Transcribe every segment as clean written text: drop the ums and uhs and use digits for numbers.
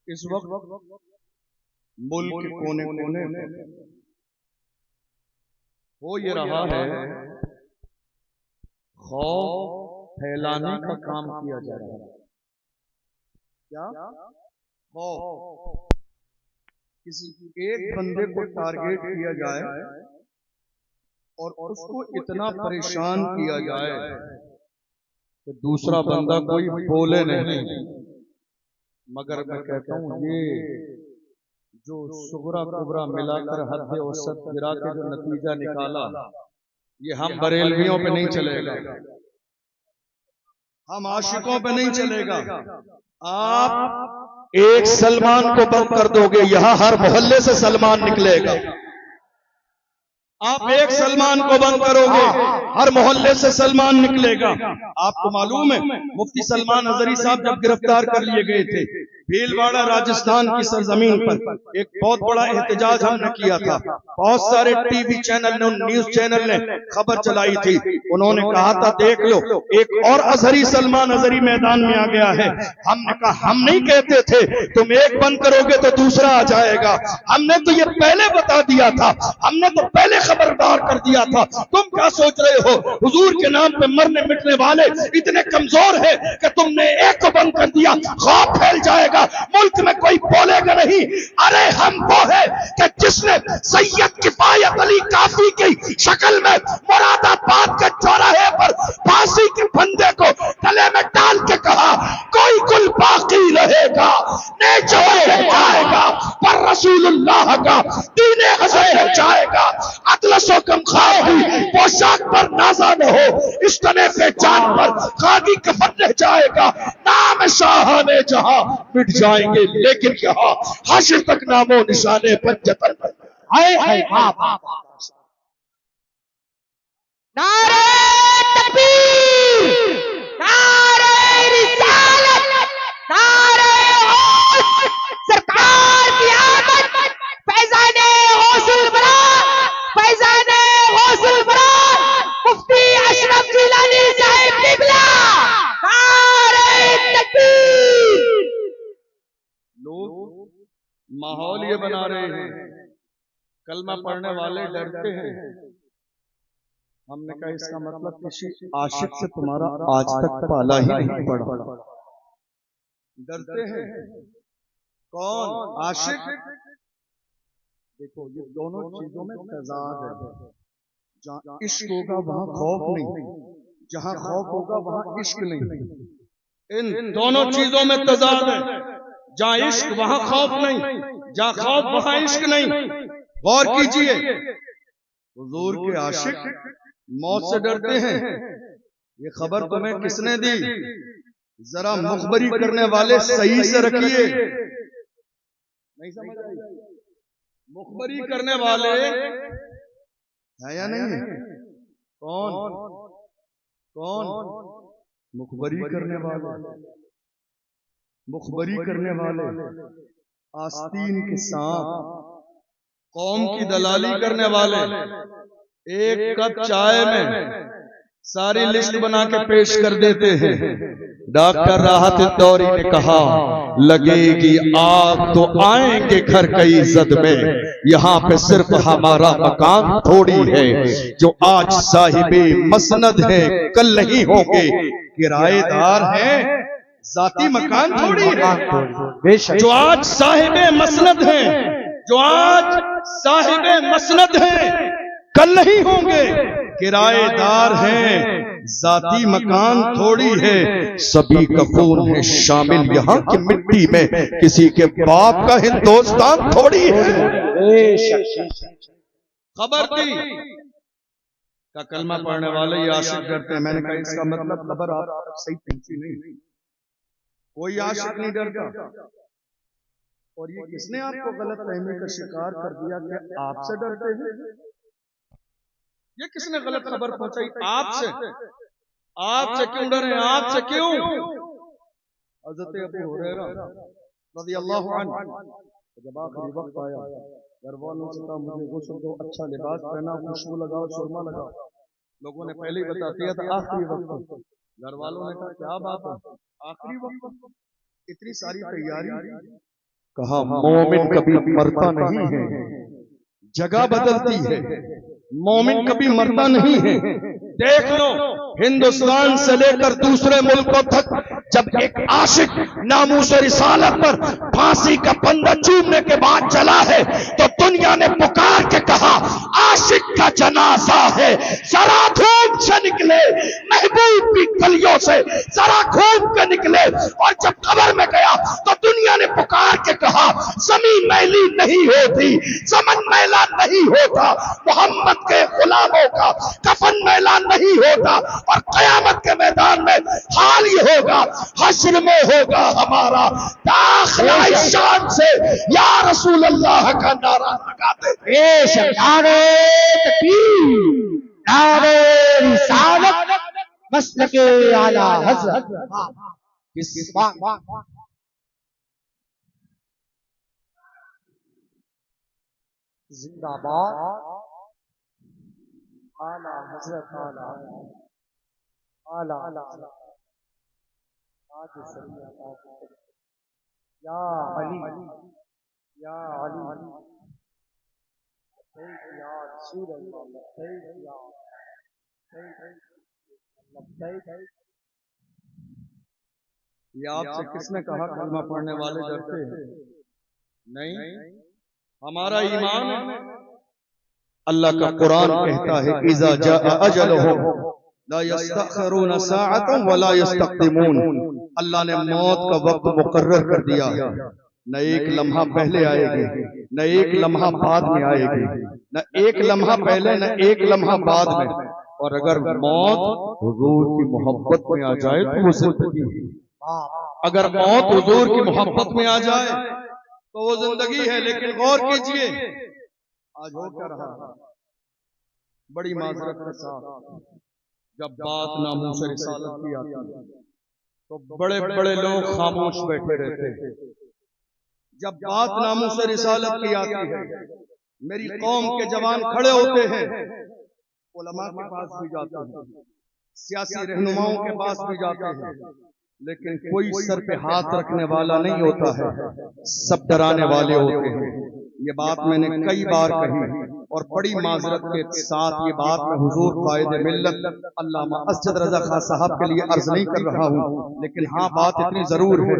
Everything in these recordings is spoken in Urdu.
اس وقت ملک کے کونے کونے ہو یہ رہا ہے، خوف پھیلانے کا کام کیا جا رہا ہے۔ کیا خوف، کسی ایک بندے کو ٹارگیٹ کیا جائے اور اس کو اتنا پریشان کیا جائے کہ دوسرا بندہ کوئی بولے نہیں۔ مگر میں کہتا ہوں یہ جو صغرا کبرا ملا کر حد اوسط گرا کے جو نتیجہ نکالا، یہ ہم بریلویوں پہ نہیں چلے گا، ہم عاشقوں پہ نہیں چلے گا۔ آپ ایک سلمان کو بند کر دو گے، یہاں ہر محلے سے سلمان نکلے گا۔ آپ ایک سلمان کو بند کرو گے، ہر محلے سے سلمان نکلے گا۔ آپ کو معلوم ہے مفتی سلمان اظہری صاحب جب گرفتار کر لیے گئے تھے، بھیلواڑہ راجستھان کی سرزمین پر ایک بہت بڑا احتجاج ہم نے کیا تھا۔ بہت سارے ٹی وی چینل نے، نیوز چینل نے خبر چلائی تھی۔ انہوں نے کہا تھا دیکھ لو ایک اور اظہری سلمان اظہری میدان میں آ گیا ہے۔ ہم نے کہا ہم نہیں کہتے تھے تم ایک بند کرو گے تو دوسرا آ جائے گا، ہم نے تو یہ پہلے بتا دیا تھا، ہم نے تو پہلے خبردار کر دیا تھا۔ تم کیا سوچ رہے ہو حضور کے نام پہ مرنے مٹنے والے اتنے کمزور ہیں کہ تم نے ایک کو بند کر دیا، خوف پھیل جائے گا، ملک میں کوئی بولے گا نہیں۔ ارے ہم وہ ہے کہ جس نے سید کفایت علی کافی کی شکل میں مراد آباد کے چوراہے پر پھانسی کے پھندے کو گلے میں ڈال کے کہا کوئی گل باقی رہے گا، نیچے رہ جائے گا، پر رسول اللہ کا دین حسن رہ جائے گا۔ اطلس و کم خواہی پوشاک پر نازا نہ ہو، اس تنے پہ جان پر خادی کفن رہ جائے گا۔ نام شاہان جہاں مٹ جائیں گے لیکن یہاں حشر تک نام و نشانے پنجتن پر۔ نعرہ تکبیر، نعرہ رسالت، نعرہ حق، سرکار کی آمد، فیضان غوث البرا، فیضان غوث البرا، مفتی اشرف جیلانی صاحب قبلہ، نعرہ تکبیر۔ لوگ ماحول یہ بنا رہے ہیں، کلمہ پڑھنے والے ڈرتے ہیں۔ ہم نے کہا اس کا مطلب کسی عاشق سے تمہارا آج تک پالا ہی نہیں پڑا۔ ڈرتے ہیں کون؟ عاشق۔ دیکھو یہ دونوں چیزوں میں تضاد ہے، جہاں عشق ہوگا وہاں خوف نہیں، جہاں خوف ہوگا وہاں عشق نہیں۔ ان دونوں چیزوں میں تضاد ہے، جہاں عشق وہاں خوف نہیں، جہاں خوف وہاں عشق نہیں۔ غور کیجئے، حضور کے عاشق موت سے ڈرتے ہیں، یہ خبر تمہیں کس نے دی؟ ذرا مخبری کرنے والے صحیح سے رکھیے، نہیں سمجھ آئی؟ مخبری کرنے والے ہے یا نہیں؟ کون کون؟ مخبری کرنے والے، مخبری کرنے والے، آستین کے سانپ، قوم کی دلالی کرنے والے۔ ایک کپ چائے میں ساری لسٹ بنا کے پیش کر دیتے ہیں۔ ڈاکٹر راحت الدوری نے کہا لگے گی آگ تو آئیں گے گھر کئی زد میں، یہاں پہ صرف ہمارا مکان تھوڑی ہے، جو آج صاحب مسند ہیں کل نہیں ہوں گے، کرایہ دار ہیں ذاتی مکان تھوڑی ہے۔ جو آج صاحب مسند ہیں، جو آج صاحب مسند ہیں کل نہیں ہوں گے، کرایہ دار ہیں ذاتی مکان تھوڑی ہے۔ سبھی کا خون ہے شامل یہاں کی مٹی میں، کسی کے باپ کا ہندوستان تھوڑی ہے۔ خبر تھی کا کلمہ پڑھنے والے یہ عاشق ڈرتے ہیں۔ میں نے کہا اس کا مطلب خبر آپ صحیح پہنچی نہیں، کوئی عاشق نہیں ڈرتا۔ اور یہ کس نے آپ کو غلط فہمی کا شکار کر دیا کہ آپ سے ڈرتے ہیں؟ یہ کس نے غلط خبر پہنچائی؟ آپ سے۔ آپ سے کیوں ڈریں؟ آپ سے کیوں؟ حضرت ابو ہریرہ رضی اللہ عنہ جب آخری وقت آیا، گھر والوں سے کہا مجھے غسل دو، اچھا لباس پہنا، خوشبو لگاؤ، سرما لگاؤ۔ لوگوں نے پہلے ہی بتا دیا تھا آخری وقت۔ گھر والوں نے کہا کیا بات ہے آخری وقت، اتنی ساری تیاری، کہا مومن کبھی مرتا نہیں ہے، جگہ بدلتی ہے، مومن کبھی مرتا نہیں ہے۔ دیکھ لو ہندوستان سے لے کر دوسرے ملکوں تک جب ایک عاشق ناموس رسالت پر پھانسی کا پھندا چومنے کے بعد چلا ہے تو دنیا نے پکار کے کہا عاشق کا جنازہ ہے، ذرا گھوم سے نکلے، محبوب کی گلیوں سے ذرا گھوم کے نکلے۔ اور جب قبر میں گیا تو دنیا نے پکار کے کہا زمین میلی نہیں ہوتی، زمن میلا نہیں ہوتا، محمد کے غلاموں کا کفن میلا نہیں ہوتا، اور قیامت کے میدان میں حال یہ ہوگا، حشر میں ہوگا ہمارا داخلہ شان سے یا رسول اللہ کا نعرہ لگاتے تھے۔ نعرے تکبیر، نعرے رسالت، مسلک اعلی حضرت۔ زندہ باد اعلی حضرت، اعلی آج شریعت یا علی، یا علی، یا رسول اللہ، یہ آپ سے کس نے کہا کلمہ پڑھنے والے ڈرتے ہیں؟ نہیں، ہمارا ایمان ہے۔ اللہ کا قرآن کہتا ہے اذا جاء اجلهم لا يستأخرون ساعة ولا يستقدمون۔ اللہ نے موت کا وقت مقرر کر دیا ہے، نہ ایک لمحہ پہلے آئے گی، نہ ایک لمحہ بعد میں آئے گی، نہ ایک لمحہ پہلے نہ ایک لمحہ بعد میں۔ اور اگر موت حضور کی محبت میں آ جائے تو وہ زندگی ہے، اگر موت حضور کی محبت میں آ جائے تو وہ زندگی ہے۔ لیکن غور کیجئے آج ہو کیا رہا ہے، بڑی معذرت کے ساتھ جب بات ناموس رسالت کی آتی ہے تو بڑے بڑے لوگ خاموش بیٹھے رہتے ہیں۔ جب بات ناموس رسالت کی آتی ہے میری قوم کے جوان کھڑے ہوتے ہیں، علماء کے پاس بھی جاتے ہیں، سیاسی رہنماؤں کے پاس بھی جاتے ہیں، لیکن کوئی سر پہ ہاتھ رکھنے والا نہیں ہوتا ہے، سب ڈرانے والے ہوتے ہیں۔ یہ بات میں نے کئی بار کہی اور بڑی معذرت کے ساتھ یہ بات میں حضور قائد ملت علامہ اسجد رضا خان صاحب کے لیے عرض نہیں کر رہا ہوں، لیکن ہاں بات اتنی ضرور ہے،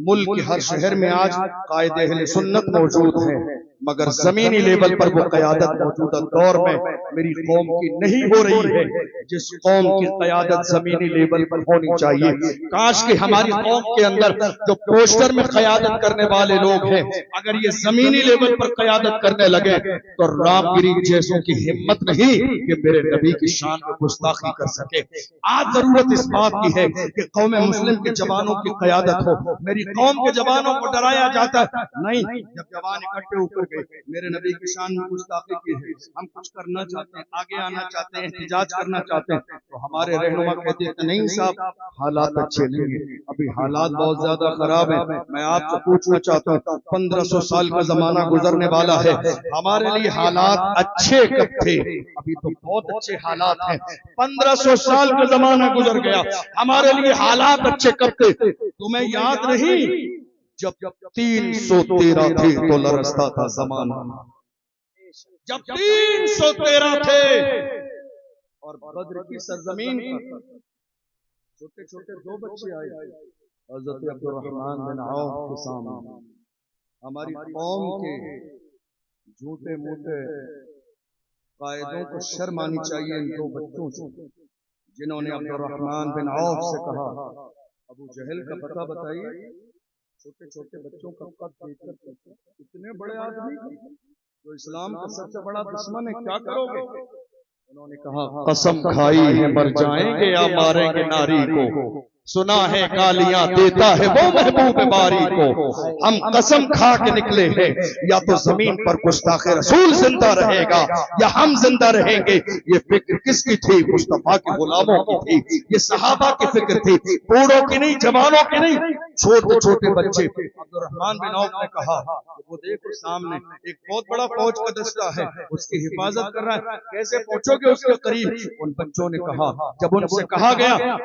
ملک کے ہر شہر میں آج قائد اہل سنت موجود ہیں، مگر زمینی لیول پر وہ قیادت موجودہ دور میں میری قوم کی نہیں ہو رہی ہے جس قوم کی قیادت زمینی لیول پر ہونی چاہیے۔ کاش کہ ہماری قوم کے اندر جو پوسٹر میں قیادت کرنے والے لوگ ہیں اگر یہ زمینی لیول پر قیادت کرنے لگے تو رام گری جیسوں کی ہمت نہیں کہ میرے نبی کی شان میں گستاخی کر سکے۔ آج ضرورت اس بات کی ہے کہ قوم مسلم کے جوانوں کی قیادت ہو۔ میری قوم کے جوانوں کو ڈرایا جاتا ہے، نہیں، جب جوان اکٹھے ہو کر میرے نبی کی شان میں گستاخی کی ہے، ہم کچھ کرنا چاہتے ہیں، آگے آنا چاہتے ہیں، احتجاج کرنا چاہتے ہیں تو ہمارے رہنما کہتے ہیں کہ نہیں صاحب حالات اچھے نہیں ہیں، ابھی حالات بہت زیادہ خراب ہیں۔ میں آپ سے پوچھنا چاہتا ہوں 1500 سال کا زمانہ گزرنے والا ہے، ہمارے لیے حالات اچھے کب تھے؟ ابھی تو بہت اچھے حالات ہیں۔ 1500 سال کا زمانہ گزر گیا، ہمارے لیے حالات اچھے کب تھے؟ تمہیں یاد نہیں جب 313 تھے تو لرزتا تھا زمانہ، جب 313 تھے اور بدر کی سرزمین پر چھوٹے چھوٹے دو بچے آئے حضرت عبد الرحمن بن عوف کے سامنے۔ ہماری قوم کے جھوٹے موٹے قائدوں کو شرم آنی چاہیے ان دو بچوں سے جنہوں نے عبد الرحمن بن عوف سے کہا ابو جہل کا پتہ بتائیے۔ چھوٹے چھوٹے بچوں کا قد دیکھ کر اتنے بڑے آدمی جو اسلام کا سب سے بڑا دشمن ہے کیا کرو گے؟ انہوں نے کہا قسم کھائی ہے مر جائیں گے یا ماریں گے ناری کو، سنا ہے گالیاں دیتا ہے وہ محبوب باری کو، ہم قسم کھا کے نکلے ہیں یا تو زمین پر گستاخ رسول زندہ رہے گا یا ہم زندہ رہیں گے۔ یہ فکر کس کی تھی؟ مصطفیٰ کے غلاموں کی تھی، یہ صحابہ کی فکر تھی، بوڑھوں کی نہیں، جوانوں کی نہیں، چھوٹے چھوٹے بچے۔ عبد الرحمن بن عوف نے کہا وہ دیکھو سامنے ایک بہت بڑا فوج کا دستہ ہے، اس کی حفاظت کر رہا ہے، کیسے پہنچو گے اس کے قریب؟ ان بچوں نے کہا جب ان سے کہا گیا